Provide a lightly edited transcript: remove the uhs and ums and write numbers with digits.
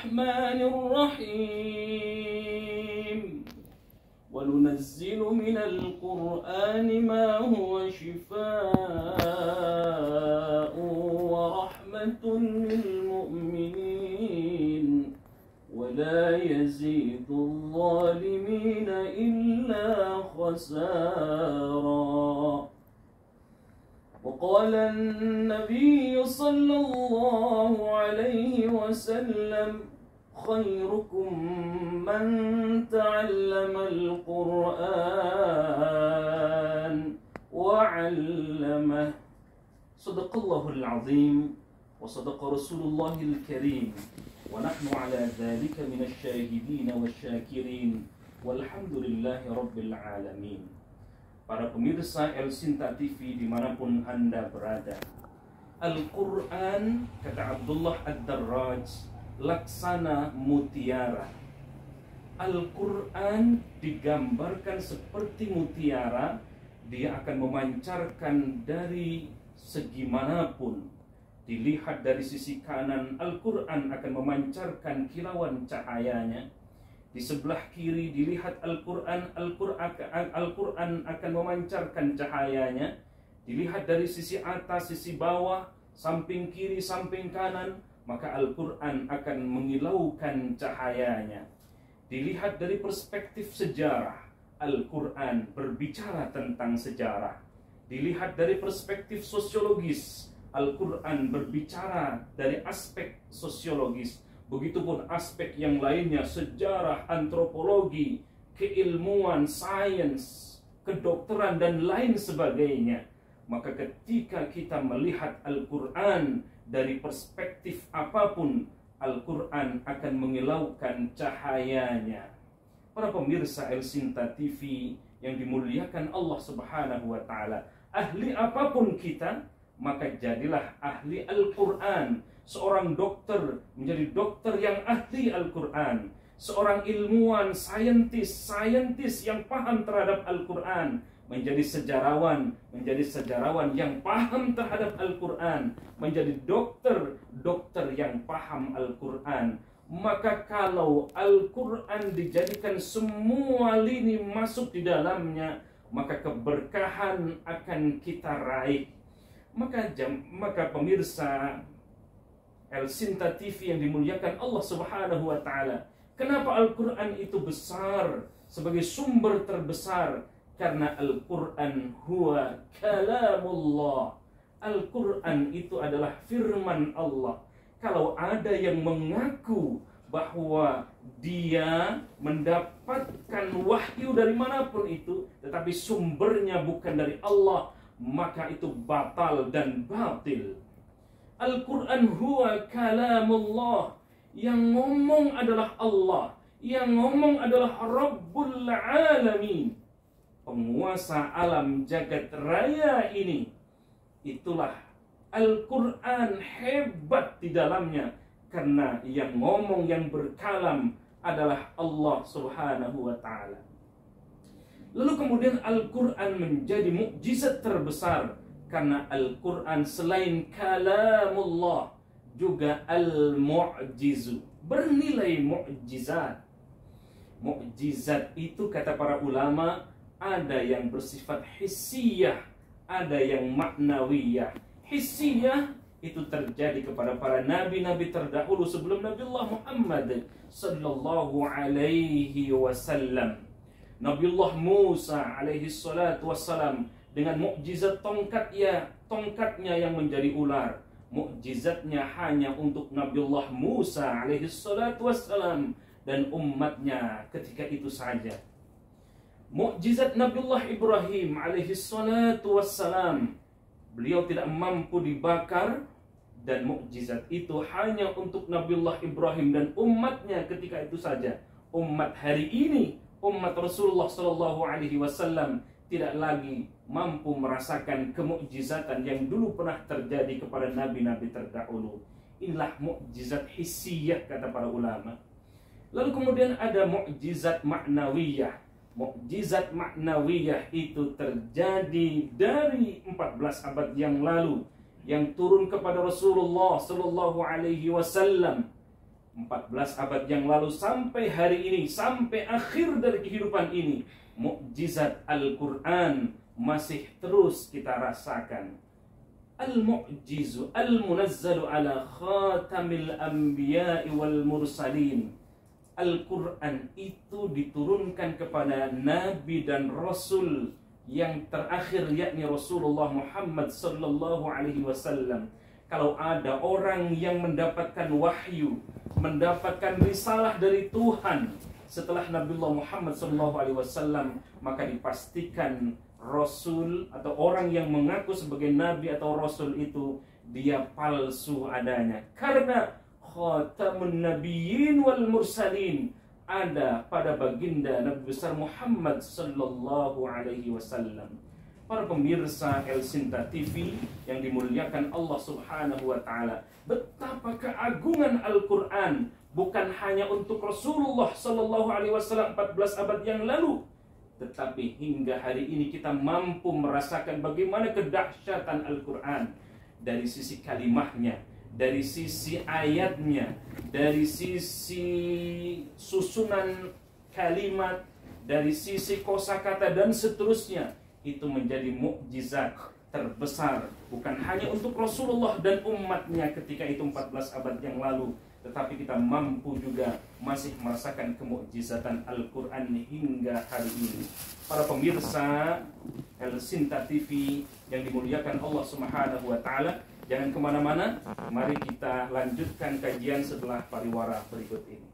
الرحمن الرحيم وننزل من القرآن ما هو شفاء ورحمة للمؤمنين ولا يزيد الظالمين إلا خسارا. وقال النبي صلى الله عليه وسلم خيركم من تعلم القرآن وعلمه. صدق الله العظيم وصدق رسول الله الكريم ونحن على ذلك من الشاهدين والشاكرين والحمد لله رب العالمين. Para pemirsa El Sinta TV dimanapun Anda berada, Al-Quran, kata Abdullah Ad-Darraj, laksana mutiara. Al-Quran digambarkan seperti mutiara. Dia akan memancarkan dari segi manapun. Dilihat dari sisi kanan, Al-Quran akan memancarkan kilauan cahayanya. Di sebelah kiri dilihat Al-Quran akan memancarkan cahayanya. Dilihat dari sisi atas, sisi bawah, samping kiri, samping kanan, maka Al-Quran akan mengilaukan cahayanya. Dilihat dari perspektif sejarah, Al-Quran berbicara tentang sejarah. Dilihat dari perspektif sosiologis, Al-Quran berbicara dari aspek sosiologis. Begitupun aspek yang lainnya, sejarah, antropologi, keilmuan, sains, kedokteran, dan lain sebagainya. Maka ketika kita melihat Al-Quran dari perspektif apapun, Al-Quran akan mengilaukan cahayanya. Para pemirsa El Sinta TV yang dimuliakan Allah Subhanahu wa Ta'ala, ahli apapun kita, maka jadilah ahli Al-Quran. Seorang dokter menjadi dokter yang ahli Al-Quran. Seorang ilmuwan, saintis yang paham terhadap Al-Quran, menjadi sejarawan yang paham terhadap Al-Quran, menjadi dokter yang paham Al-Quran. Maka kalau Al-Quran dijadikan semua lini masuk di dalamnya, maka keberkahan akan kita raih. Maka pemirsa El Sinta TV yang dimuliakan Allah Subhanahu wa Ta'ala, kenapa Al-Quran itu besar sebagai sumber terbesar? Karena Al-Quran huwa kalamullah. Al-Quran itu adalah firman Allah. Kalau ada yang mengaku bahwa dia mendapatkan wahyu dari manapun itu, tetapi sumbernya bukan dari Allah, maka itu batal dan batil. Al-Quran huwa kalamullah. Yang ngomong adalah Allah. Yang ngomong adalah Rabbul Alamin, penguasa alam jagat raya ini. Itulah Al-Quran hebat di dalamnya, karena yang ngomong, yang berkalam adalah Allah Subhanahu wa Ta'ala. Lalu kemudian Al-Quran menjadi mukjizat terbesar, karena Al-Quran selain kalamullah juga al-mu'jizu, bernilai mukjizat. Mukjizat itu kata para ulama ada yang bersifat hissiyah, ada yang maknawiyah. Hissiyah itu terjadi kepada para nabi-nabi terdahulu sebelum Nabiullah Muhammad sallallahu alaihi wasallam. Nabiullah Musa alaihi salatu wassalam dengan mukjizat tongkatnya yang menjadi ular. Mukjizatnya hanya untuk Nabiullah Musa alaihi salatu wassalam dan umatnya ketika itu saja. Mukjizat Nabiullah Ibrahim alaihi salatu wassalam, beliau tidak mampu dibakar, dan mukjizat itu hanya untuk Nabiullah Ibrahim dan umatnya ketika itu saja. Umat hari ini, umat Rasulullah sallallahu alaihi wasallam, tidak lagi mampu merasakan kemukjizatan yang dulu pernah terjadi kepada nabi-nabi terdahulu. Inilah mukjizat hissiyah kata para ulama. Lalu kemudian ada mukjizat maknawiyah. Mukjizat maknawiyah itu terjadi dari 14 abad yang lalu, yang turun kepada Rasulullah sallallahu alaihi wasallam. 14 abad yang lalu sampai hari ini, sampai akhir dari kehidupan ini, mukjizat Al-Quran masih terus kita rasakan. Al-mu'jizu al-munazzalu ala khatamil anbiya'i wal mursalin. Al-Quran itu diturunkan kepada Nabi dan Rasul yang terakhir, yakni Rasulullah Muhammad sallallahu alaihi wasallam. Kalau ada orang yang mendapatkan wahyu, mendapatkan risalah dari Tuhan setelah Nabiullah Muhammad SAW, maka dipastikan Rasul atau orang yang mengaku sebagai Nabi atau Rasul itu dia palsu adanya. Karena khatamun nabiyyin wal mursalin ada pada baginda Nabi besar Muhammad SAW. Para pemirsa El Sinta TV yang dimuliakan Allah Subhanahu wa Ta'ala, betapa keagungan Al-Quran bukan hanya untuk Rasulullah Sallallahu Alaihi Wasallam 14 abad yang lalu, tetapi hingga hari ini kita mampu merasakan bagaimana kedahsyatan Al-Quran dari sisi kalimahnya, dari sisi ayatnya, dari sisi susunan kalimat, dari sisi kosakata dan seterusnya. Itu menjadi mukjizat terbesar bukan hanya untuk Rasulullah dan umatnya ketika itu 14 abad yang lalu, tetapi kita mampu juga masih merasakan kemukjizatan Al-Quran hingga hari ini. Para pemirsa El Sinta TV yang dimuliakan Allah Subhanahu wa Ta'ala, jangan kemana-mana, mari kita lanjutkan kajian setelah pariwara berikut ini.